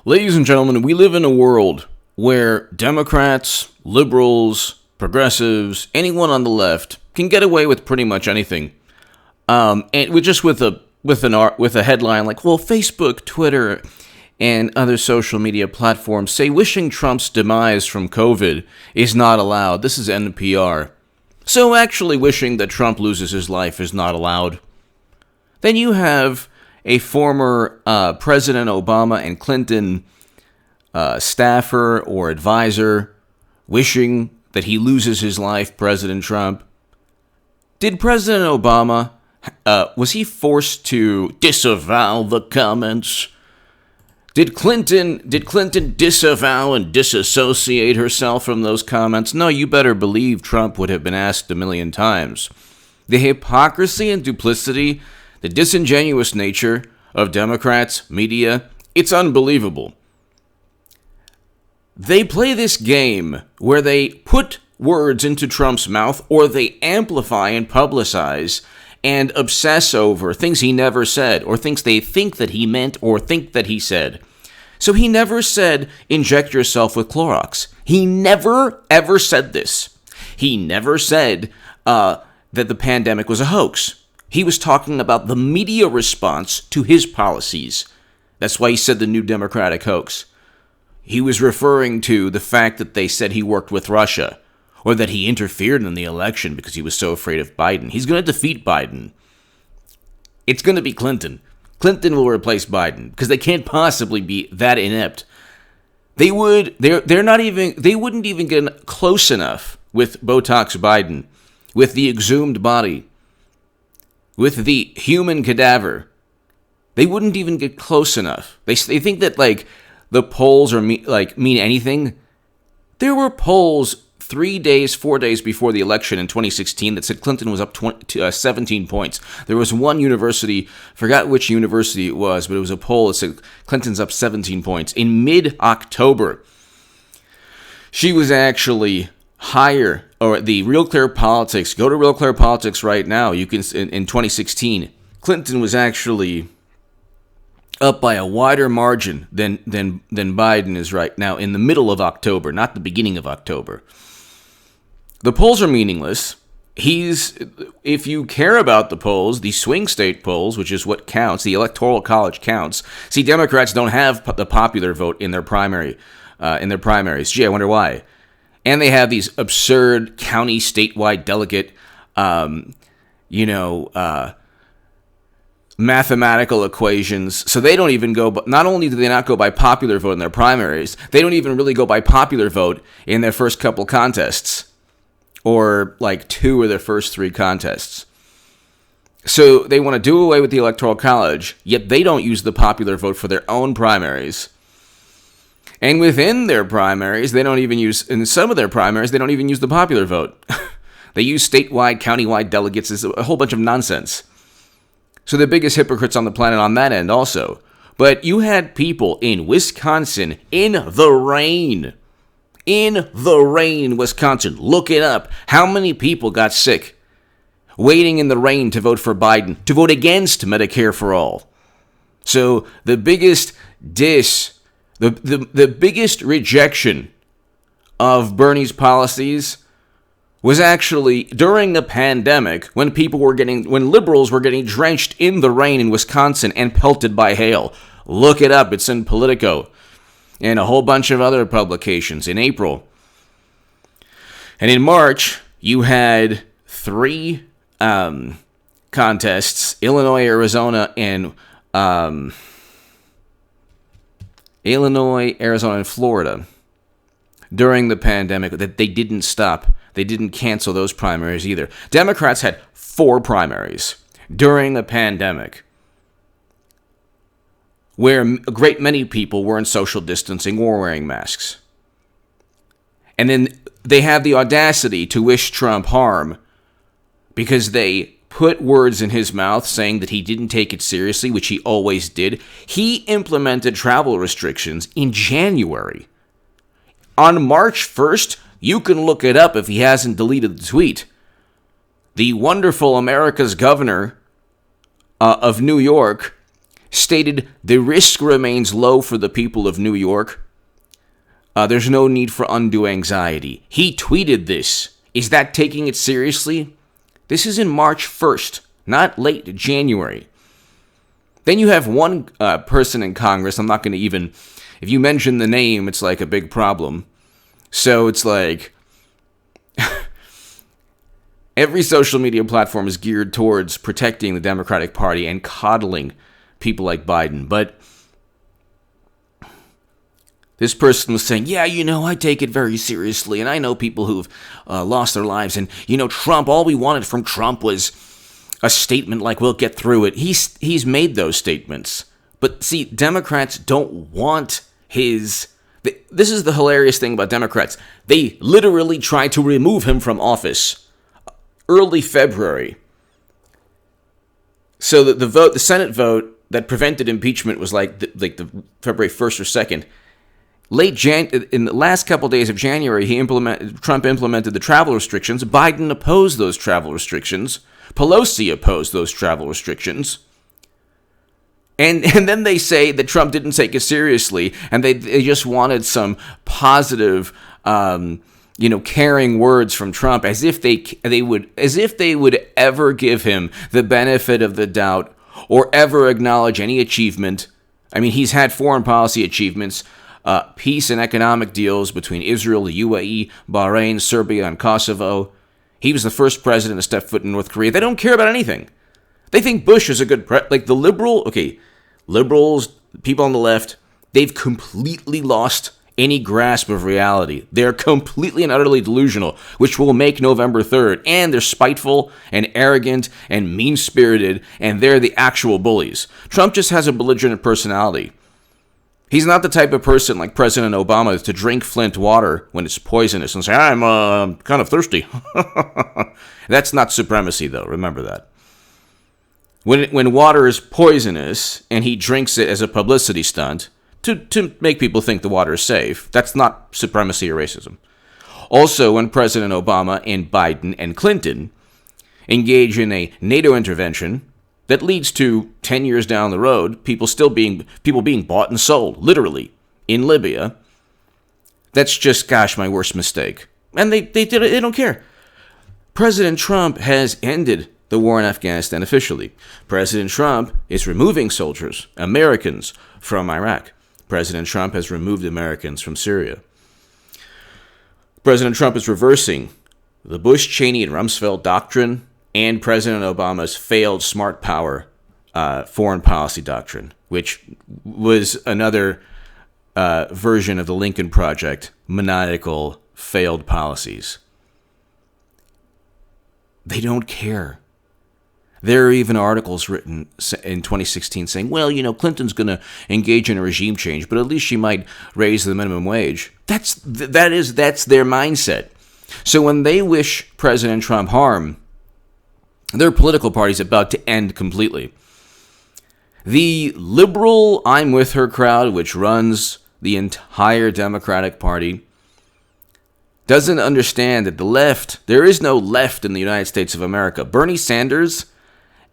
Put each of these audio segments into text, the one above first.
Ladies and gentlemen, we live in a world where Democrats, liberals, progressives, anyone on the left can get away with pretty much anything. And with a headline like, well, Facebook, Twitter, and other social media platforms say wishing Trump's demise from COVID is not allowed. This is NPR. So actually wishing that Trump loses his life is not allowed. Then you have a former President Obama and Clinton staffer or advisor wishing that he loses his life, President Trump. Did President Obama, was he forced to disavow the comments? Did Clinton disavow and disassociate herself from those comments? No, you better believe Trump would have been asked a million times. The hypocrisy and duplicity, the disingenuous nature of Democrats, media, it's unbelievable. They play this game where they put words into Trump's mouth or they amplify and publicize and obsess over things he never said or things they think that he meant or think that he said. So he never said, inject yourself with Clorox. He never, ever said this. He never said that the pandemic was a hoax. He was talking about the media response to his policies. That's why he said the new Democratic hoax. He was referring to the fact that they said he worked with Russia or that he interfered in the election because he was so afraid of Biden. He's going to defeat Biden. It's going to be Clinton. Clinton will replace Biden because they can't possibly be that inept. They wouldn't even get close enough with Botox Biden, with the exhumed body, with the human cadaver. They wouldn't even get close enough. They think that the polls mean anything. There were polls 4 days before the election in 2016 that said Clinton was up 17 points. There was one university, forgot which university it was, but it was a poll that said Clinton's up 17 points. In mid-October, she was actually higher, or the Real Clear Politics, go to Real Clear Politics right now, you can, in 2016, Clinton was actually up by a wider margin than Biden is right now in the middle of October, not the beginning of October. The polls are meaningless. If you care about the polls, the swing state polls, which is what counts, the Electoral College counts. See, Democrats don't have the popular vote in their primaries. Gee, I wonder why. And they have these absurd county statewide delegate, mathematical equations. So they don't even go, not only do they not go by popular vote in their primaries, they don't even really go by popular vote in their first couple contests. Or two of their first three contests. So they want to do away with the Electoral College, yet they don't use the popular vote for their own primaries. And within their primaries, in some of their primaries, they don't even use the popular vote. They use statewide, countywide delegates. It's a whole bunch of nonsense. So the biggest hypocrites on the planet on that end also. But you had people in Wisconsin in the rain, Wisconsin. Look it up. How many people got sick waiting in the rain to vote for Biden, to vote against Medicare for all? So the biggest the biggest rejection of Bernie's policies was actually during the pandemic when liberals were getting drenched in the rain in Wisconsin and pelted by hail. Look it up. It's in Politico and a whole bunch of other publications in April. And in March, you had 3 contests, Illinois, Arizona, and Florida, during the pandemic that they didn't stop. They didn't cancel those primaries either. Democrats had 4 primaries during the pandemic, where a great many people weren't social distancing or wearing masks. And then they have the audacity to wish Trump harm because they put words in his mouth saying that he didn't take it seriously, which he always did. He implemented travel restrictions in January. On March 1st, you can look it up if he hasn't deleted the tweet. The wonderful America's governor of New York stated the risk remains low for the people of New York. There's no need for undue anxiety. He tweeted this. Is that taking it seriously? This is in March 1st, not late January. Then you have one person in Congress. I'm not going to even, if you mention the name, it's like a big problem. So it's like every social media platform is geared towards protecting the Democratic Party and coddling people like Biden. But this person was saying, yeah, I take it very seriously, and I know people who've lost their lives, and, Trump, all we wanted from Trump was a statement like, we'll get through it. He's made those statements. But see, Democrats don't want his... This is the hilarious thing about Democrats. They literally tried to remove him from office early February. So that the Senate vote that prevented impeachment was like the February 1st or 2nd. In the last couple days of January, Trump implemented the travel restrictions. Biden opposed those travel restrictions. Pelosi opposed those travel restrictions. And then they say that Trump didn't take it seriously, and they just wanted some positive, caring words from Trump, as if they would ever give him the benefit of the doubt or ever acknowledge any achievement. I mean, he's had foreign policy achievements. Peace and economic deals between Israel, the UAE, Bahrain, Serbia, and Kosovo. He was the first president to step foot in North Korea. They don't care about anything. They think Bush is a good liberals, people on the left, they've completely lost any grasp of reality. They're completely and utterly delusional, which will make November 3rd. And they're spiteful and arrogant and mean-spirited, and they're the actual bullies. Trump just has a belligerent personality. He's not the type of person like President Obama to drink Flint water when it's poisonous and say, I'm kind of thirsty. That's not supremacy, though. Remember that. When water is poisonous and he drinks it as a publicity stunt to make people think the water is safe, that's not supremacy or racism. Also, when President Obama and Biden and Clinton engage in a NATO intervention that leads to 10 years down the road, people being bought and sold, literally, in Libya. That's just, gosh, my worst mistake. And they did it, they don't care. President Trump has ended the war in Afghanistan officially. President Trump is removing soldiers, Americans, from Iraq. President Trump has removed Americans from Syria. President Trump is reversing the Bush, Cheney, and Rumsfeld doctrine and President Obama's failed smart power foreign policy doctrine, which was another version of the Lincoln Project, maniacal, failed policies. They don't care. There are even articles written in 2016 saying, well, Clinton's going to engage in a regime change, but at least she might raise the minimum wage. That's their mindset. So when they wish President Trump harm, their political party's about to end completely. The liberal I'm with her crowd, which runs the entire Democratic Party, doesn't understand that the left, there is no left in the United States of America. Bernie Sanders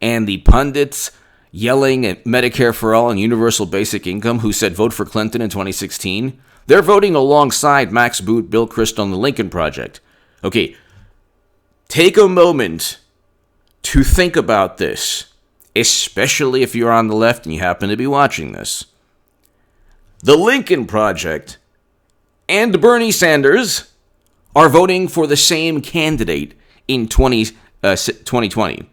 and the pundits yelling at Medicare for All and universal basic income who said vote for Clinton in 2016, they're voting alongside Max Boot, Bill Kristol, and the Lincoln Project. Okay, take a moment to think about this, especially if you're on the left and you happen to be watching this. The Lincoln Project and Bernie Sanders are voting for the same candidate in 2020.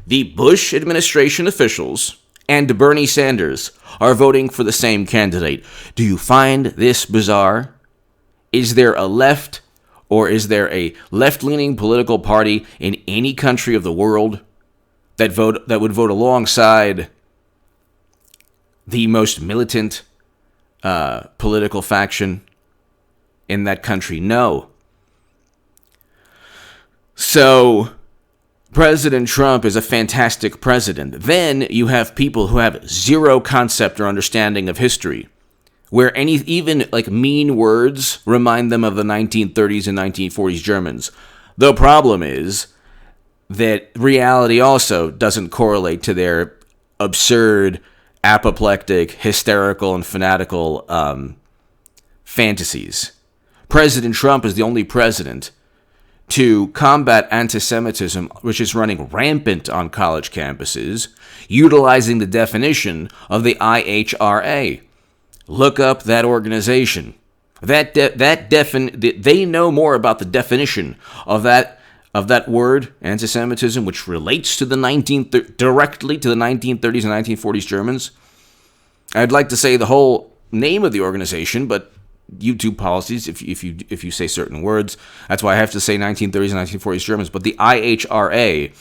The Bush administration officials and Bernie Sanders are voting for the same candidate. Do you find this bizarre? Is there a left or is there a left-leaning political party in any country of the world that would vote alongside the most militant political faction in that country? No. So President Trump is a fantastic president. Then you have people who have zero concept or understanding of history, where even mean words remind them of the 1930s and 1940s Germans. The problem is that reality also doesn't correlate to their absurd, apoplectic, hysterical, and fanatical fantasies. President Trump is the only president to combat anti-Semitism, which is running rampant on college campuses, utilizing the definition of the IHRA. Look up that organization. They know more about the definition of that word, anti-Semitism, which relates to directly to the 1930s and 1940s Germans. I'd like to say the whole name of the organization, but YouTube policies, if you say certain words, that's why I have to say 1930s and 1940s Germans. But the IHRA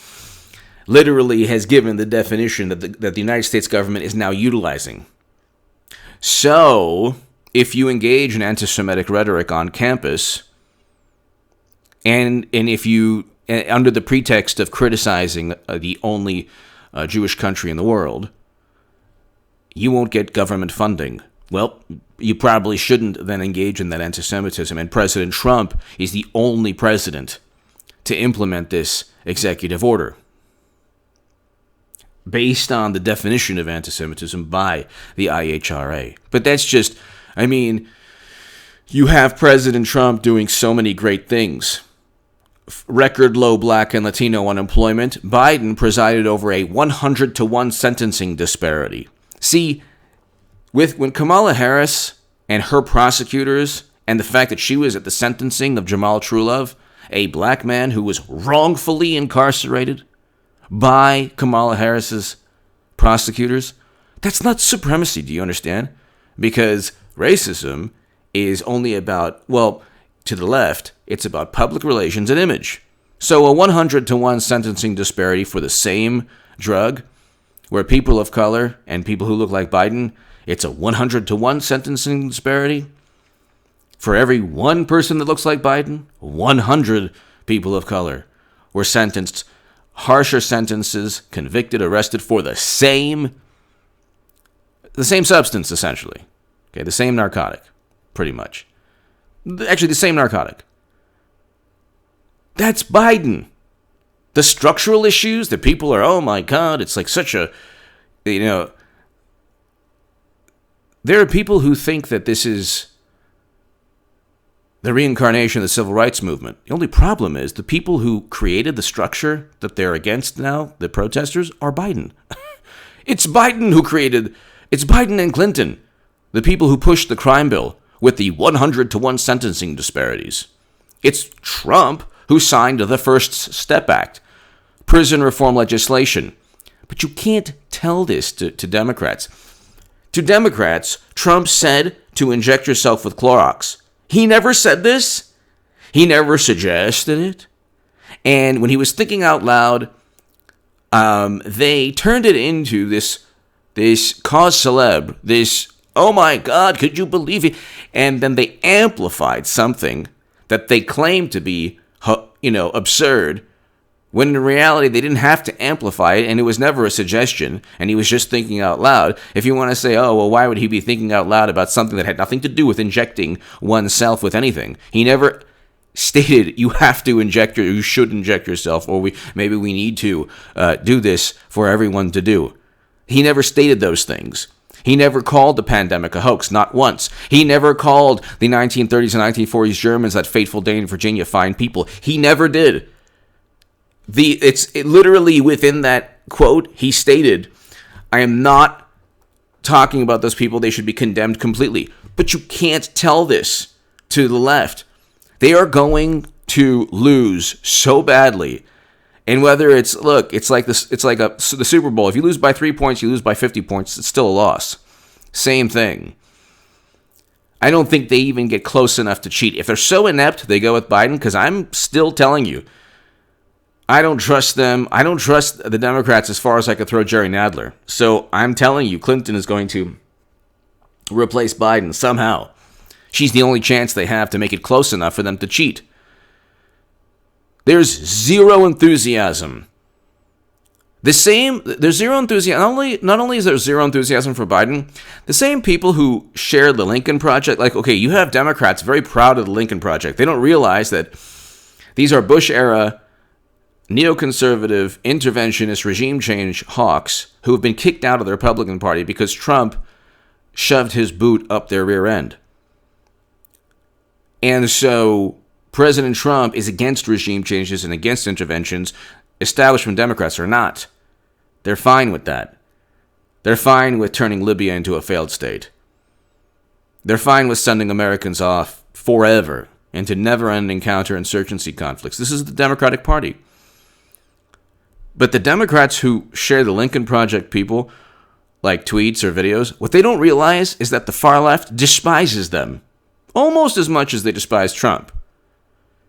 literally has given the definition that the United States government is now utilizing. So, if you engage in anti-Semitic rhetoric on campus, and if you, under the pretext of criticizing the only Jewish country in the world, you won't get government funding. Well, you probably shouldn't then engage in that anti-Semitism. And President Trump is the only president to implement this executive order based on the definition of anti-Semitism by the IHRA. But that's just, you have President Trump doing so many great things. Record low black and Latino unemployment. Biden presided over a 100-to-1 sentencing disparity. See, when Kamala Harris and her prosecutors, and the fact that she was at the sentencing of Jamal Trulove, a black man who was wrongfully incarcerated by Kamala Harris's prosecutors, that's not supremacy, do you understand? Because racism is only about, to the left, it's about public relations and image. So a 100-to-1 sentencing disparity for the same drug, where people of color and people who look like Biden, it's a 100-to-1 sentencing disparity. For every one person that looks like Biden, 100 people of color were sentenced, harsher sentences, convicted, arrested for the same substance, essentially. Okay, the same narcotic, pretty much. Actually, the same narcotic. That's Biden. The structural issues that people are, oh my God, it's like such a, there are people who think that this is the reincarnation of the civil rights movement. The only problem is the people who created the structure that they're against now, the protesters, are Biden. It's Biden and Clinton, the people who pushed the crime bill with the 100-to-1 sentencing disparities. It's Trump who signed the First Step Act, prison reform legislation. But you can't tell this to Democrats. To Democrats, Trump said to inject yourself with Clorox. He never said this. He never suggested it. And when he was thinking out loud, they turned it into this cause célèbre, this, oh my God, could you believe it? And then they amplified something that they claimed to be, absurd, when in reality they didn't have to amplify it, and it was never a suggestion, and he was just thinking out loud. If you want to say, oh, well, why would he be thinking out loud about something that had nothing to do with injecting oneself with anything? He never stated you should inject yourself, or maybe we need to do this for everyone to do. He never stated those things. He never called the pandemic a hoax, not once. He never called the 1930s and 1940s Germans, that fateful day in Virginia, fine people. He never did. It's literally within that quote, he stated, I am not talking about those people. They should be condemned completely. But you can't tell this to the left. They are going to lose so badly. And whether it's like the Super Bowl. If you lose by 3 points, you lose by 50 points. It's still a loss. Same thing. I don't think they even get close enough to cheat. If they're so inept, they go with Biden, because I'm still telling you, I don't trust them. I don't trust the Democrats as far as I could throw Jerry Nadler. So I'm telling you, Clinton is going to replace Biden somehow. She's the only chance they have to make it close enough for them to cheat. There's zero enthusiasm. There's zero enthusiasm. Not only is there zero enthusiasm for Biden, the same people who shared the Lincoln Project, you have Democrats very proud of the Lincoln Project. They don't realize that these are Bush-era neoconservative, interventionist, regime change hawks who have been kicked out of the Republican Party because Trump shoved his boot up their rear end. And so President Trump is against regime changes and against interventions. Establishment Democrats are not. They're fine with that. They're fine with turning Libya into a failed state. They're fine with sending Americans off forever into never-ending counterinsurgency conflicts. This is the Democratic Party. But the Democrats who share the Lincoln Project people, like tweets or videos, what they don't realize is that the far left despises them almost as much as they despise Trump.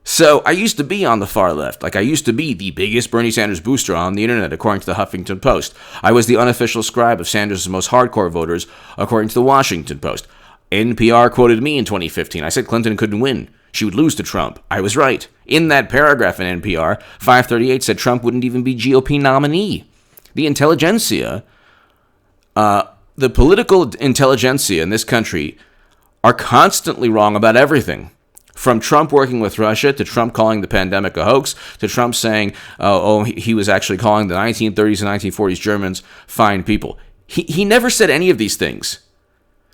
So I used to be on the far left. Like, I used to be the biggest Bernie Sanders booster on the internet, according to the Huffington Post. I was the unofficial scribe of Sanders' most hardcore voters, according to the Washington Post. NPR quoted me in 2015. I said Clinton couldn't win. She would lose to Trump. I was right. In that paragraph in NPR, 538 said Trump wouldn't even be GOP nominee. The intelligentsia, the political intelligentsia in this country are constantly wrong about everything. From Trump working with Russia, to Trump calling the pandemic a hoax, to Trump saying, he was actually calling the 1930s and 1940s Germans fine people. He never said any of these things.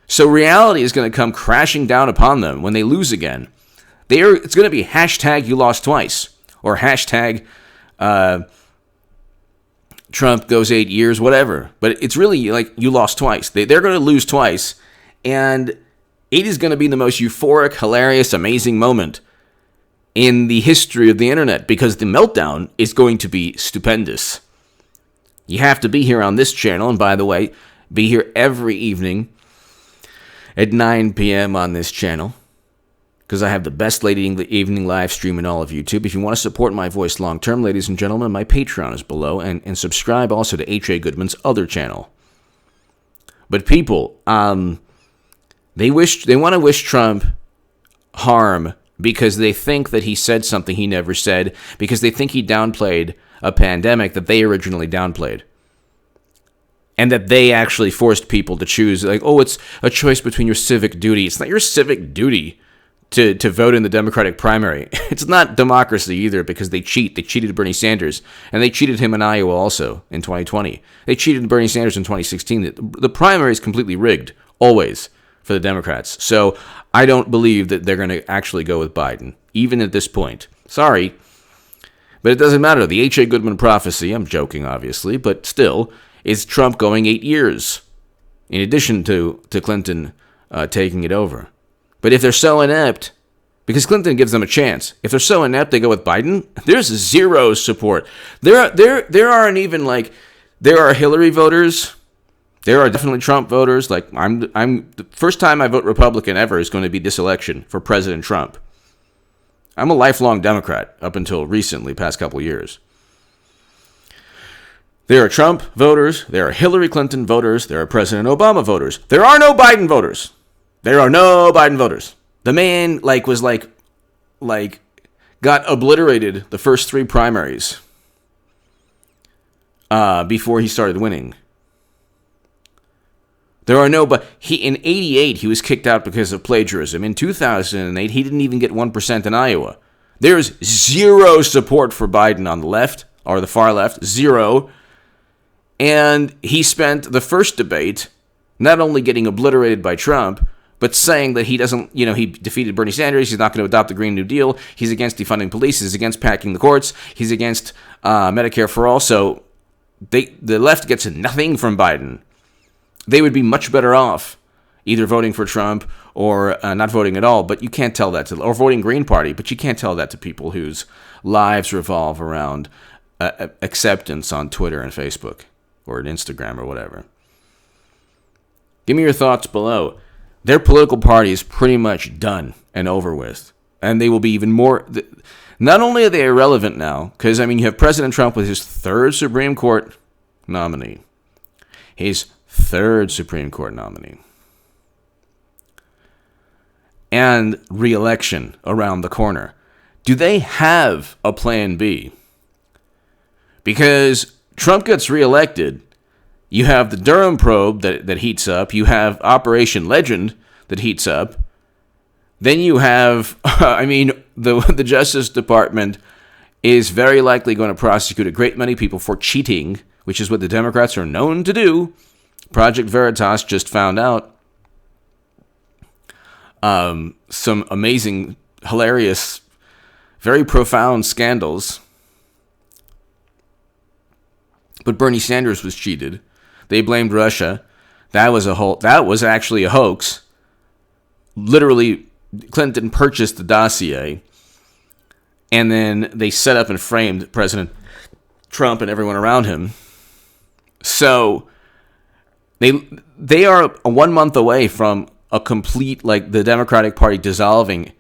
So reality is going to come crashing down upon them when they lose again. It's going to be hashtag you lost twice, or hashtag Trump goes 8 years, whatever. But it's really like you lost twice. They're going to lose twice, and it is going to be the most euphoric, hilarious, amazing moment in the history of the internet, because the meltdown is going to be stupendous. You have to be here on this channel, and by the way, be here every evening at 9 p.m. on this channel, because I have the best late evening live stream in all of YouTube. If you want to support my voice long term, ladies and gentlemen, my Patreon is below, and subscribe also to H.A. Goodman's other channel. But people, They want to wish Trump harm because they think that he said something he never said, because they think he downplayed a pandemic that they originally downplayed. And that they actually forced people to choose, like, it's a choice between your civic duty. It's not your civic duty to vote in the Democratic primary. It's not democracy either, because they cheat. They cheated Bernie Sanders, and they cheated him in Iowa also in 2020. They cheated Bernie Sanders in 2016. The primary is completely rigged, always, for the Democrats. So I don't believe that they're going to actually go with Biden, even at this point. Sorry, but it doesn't matter. The H.A. Goodman prophecy, I'm joking, obviously, but still, is Trump going 8 years, in addition to Clinton taking it over. But if they're so inept, because Clinton gives them a chance, if they're so inept they go with Biden, there's zero support. There aren't even, like, there are Hillary voters. There are definitely Trump voters. Like, I'm the first time I vote Republican ever is going to be this election for President Trump. I'm a lifelong Democrat up until recently, past couple of years. There are Trump voters. There are Hillary Clinton voters. There are President Obama voters. There are no Biden voters. There are no Biden voters. The man was got obliterated the first three primaries before he started winning. There are no, but in 88, he was kicked out because of plagiarism. In 2008, he didn't even get 1% in Iowa. There's zero support for Biden on the left, or the far left, zero. And he spent the first debate not only getting obliterated by Trump, but saying that he doesn't, he defeated Bernie Sanders, he's not going to adopt the Green New Deal, he's against defunding police, he's against packing the courts, he's against Medicare for all. So the left gets nothing from Biden. They would be much better off either voting for Trump or not voting at all, but you can't tell that or voting Green Party, but you can't tell that to people whose lives revolve around acceptance on Twitter and Facebook or Instagram or whatever. Give me your thoughts below. Their political party is pretty much done and over with, and they will be even more. Not only are they irrelevant now, because you have President Trump with his third Supreme Court nominee. His third Supreme Court nominee. And re-election around the corner. Do they have a plan B? Because Trump gets re-elected, you have the Durham probe that heats up, you have Operation Legend that heats up, then you have, the Justice Department is very likely going to prosecute a great many people for cheating, which is what the Democrats are known to do. Project Veritas just found out some amazing, hilarious, very profound scandals. But Bernie Sanders was cheated. They blamed Russia. That was actually a hoax. Literally, Clinton purchased the dossier, and then they set up and framed President Trump and everyone around him. So they are 1 month away from a complete, the Democratic Party dissolving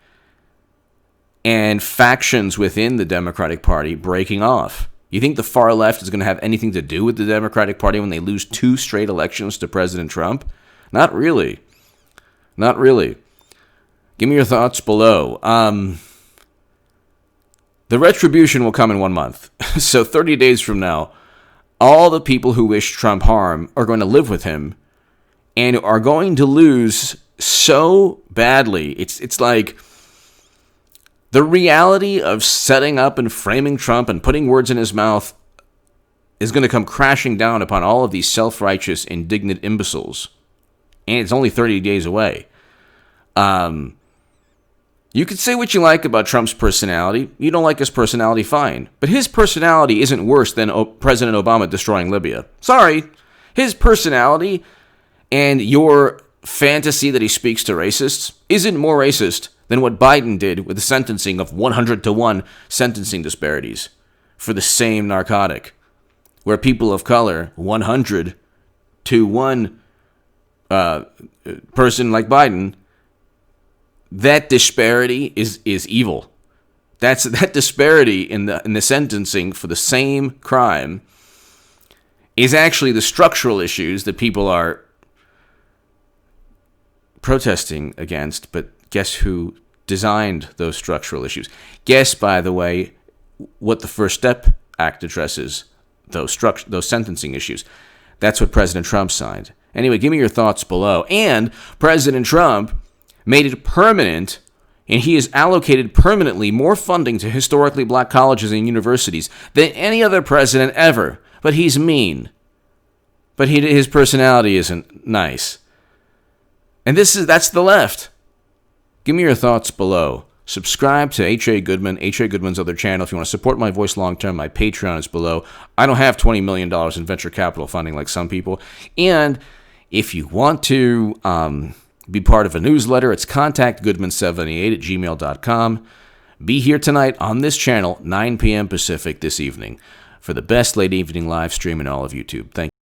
and factions within the Democratic Party breaking off. You think the far left is going to have anything to do with the Democratic Party when they lose 2 straight elections to President Trump? Not really. Not really. Give me your thoughts below. The retribution will come in 1 month. So 30 days from now, all the people who wish Trump harm are going to live with him and are going to lose so badly. It's like the reality of setting up and framing Trump and putting words in his mouth is going to come crashing down upon all of these self-righteous, indignant imbeciles. And it's only 30 days away. You can say what you like about Trump's personality. You don't like his personality, fine. But his personality isn't worse than President Obama destroying Libya. Sorry. His personality and your fantasy that he speaks to racists isn't more racist than what Biden did with the sentencing of 100-to-1 sentencing disparities for the same narcotic, where people of color, 100-to-1 person like Biden, that disparity is evil. That disparity in the sentencing for the same crime is actually the structural issues that people are protesting against. But guess who designed those structural issues? Guess, by the way, what the First Step Act addresses those sentencing issues. That's what President Trump signed. Anyway, give me your thoughts below. And President Trump made it permanent, and he has allocated permanently more funding to historically black colleges and universities than any other president ever. But he's mean. But his personality isn't nice. And that's the left. Give me your thoughts below. Subscribe to H.A. Goodman, H.A. Goodman's other channel. If you want to support my voice long term, my Patreon is below. I don't have $20 million in venture capital funding like some people. And if you want to be part of a newsletter, it's contactgoodman78@gmail.com. Be here tonight on this channel, 9 p.m. Pacific this evening, for the best late evening live stream in all of YouTube. Thank you.